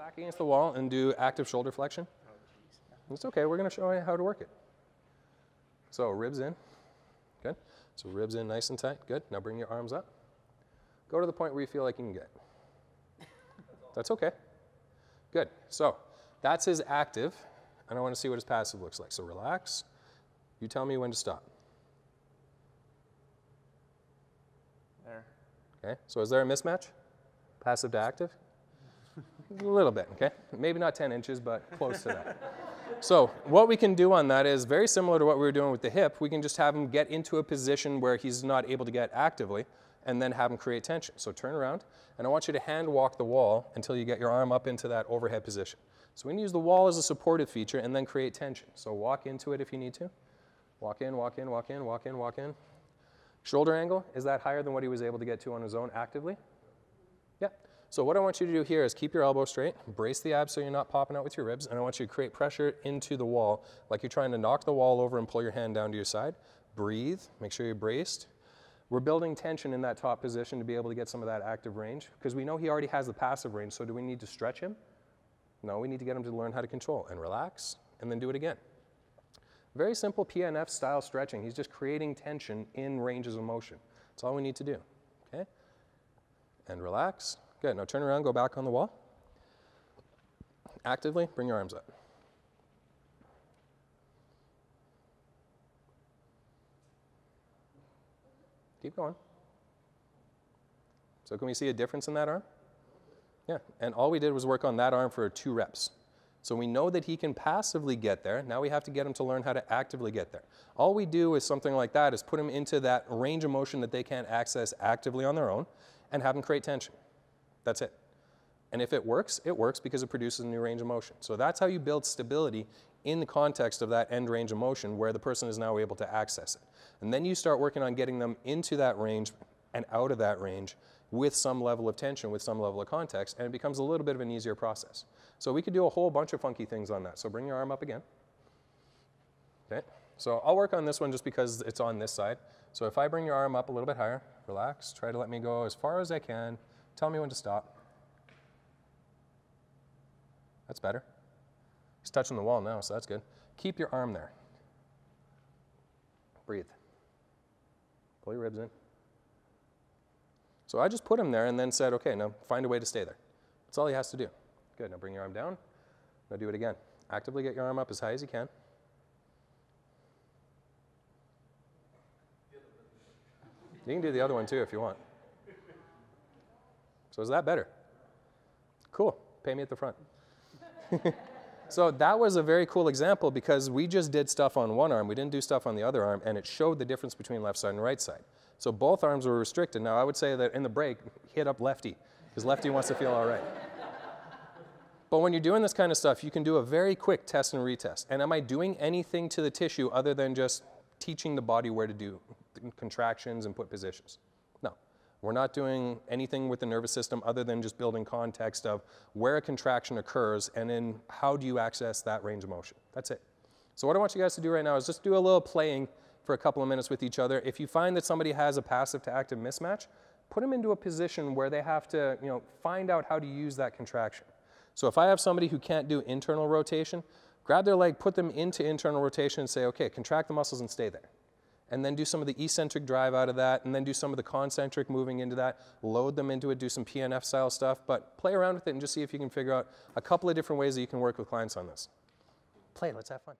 back against the wall and do active shoulder flexion. It's okay, we're going to show you how to work it. So ribs in, good. So ribs in nice and tight, good. Now bring your arms up. Go to the point where you feel like you can get. That's okay. Good, so that's his active, and I want to see what his passive looks like. So relax, you tell me when to stop. There. Okay, so is there a mismatch? Passive to active? A little bit, okay? Maybe not 10 inches, but close to that. So what we can do on that is very similar to what we were doing with the hip. We can just have him get into a position where he's not able to get actively, and then have him create tension. So turn around, and I want you to hand walk the wall until you get your arm up into that overhead position. So we can use the wall as a supportive feature and then create tension. So walk into it if you need to. Walk in, walk in, walk in, walk in, walk in. Shoulder angle, is that higher than what he was able to get to on his own actively? Yeah. So what I want you to do here is keep your elbow straight, brace the abs so you're not popping out with your ribs, and I want you to create pressure into the wall like you're trying to knock the wall over and pull your hand down to your side. Breathe, make sure you're braced. We're building tension in that top position to be able to get some of that active range because we know he already has the passive range, so do we need to stretch him? No, we need to get him to learn how to control and relax and then do it again. Very simple PNF style stretching. He's just creating tension in ranges of motion. That's all we need to do, okay? And relax. Good, now turn around, go back on the wall. Actively, bring your arms up. Keep going. So can we see a difference in that arm? Yeah, and all we did was work on that arm for 2 reps. So we know that he can passively get there. Now we have to get him to learn how to actively get there. All we do with something like that is put him into that range of motion that they can't access actively on their own and have them create tension. That's it. And if it works because it produces a new range of motion. So that's how you build stability in the context of that end range of motion where the person is now able to access it. And then you start working on getting them into that range and out of that range with some level of tension, with some level of context, and it becomes a little bit of an easier process. So we could do a whole bunch of funky things on that. So bring your arm up again. Okay, so I'll work on this one just because it's on this side. So if I bring your arm up a little bit higher, relax, try to let me go as far as I can. Tell me when to stop. That's better. He's touching the wall now, so that's good. Keep your arm there. Breathe. Pull your ribs in. So I just put him there and then said, okay, now find a way to stay there. That's all he has to do. Good, now bring your arm down. Now do it again. Actively get your arm up as high as you can. You can do the other one too if you want. So is that better? Cool, pay me at the front. So that was a very cool example because we just did stuff on one arm, we didn't do stuff on the other arm, and it showed the difference between left side and right side. So both arms were restricted. Now I would say that in the break, hit up lefty, because lefty wants to feel all right. But when you're doing this kind of stuff, you can do a very quick test and retest. And am I doing anything to the tissue other than just teaching the body where to do contractions and put positions? No. We're not doing anything with the nervous system other than just building context of where a contraction occurs and then how do you access that range of motion. That's it. So what I want you guys to do right now is just do a little playing for a couple of minutes with each other. If you find that somebody has a passive to active mismatch, put them into a position where they have to, find out how to use that contraction. So if I have somebody who can't do internal rotation, grab their leg, put them into internal rotation and say, okay, contract the muscles and stay there. And then do some of the eccentric drive out of that, and then do some of the concentric moving into that, load them into it, do some PNF style stuff, but play around with it and just see if you can figure out a couple of different ways that you can work with clients on this. Play, let's have fun.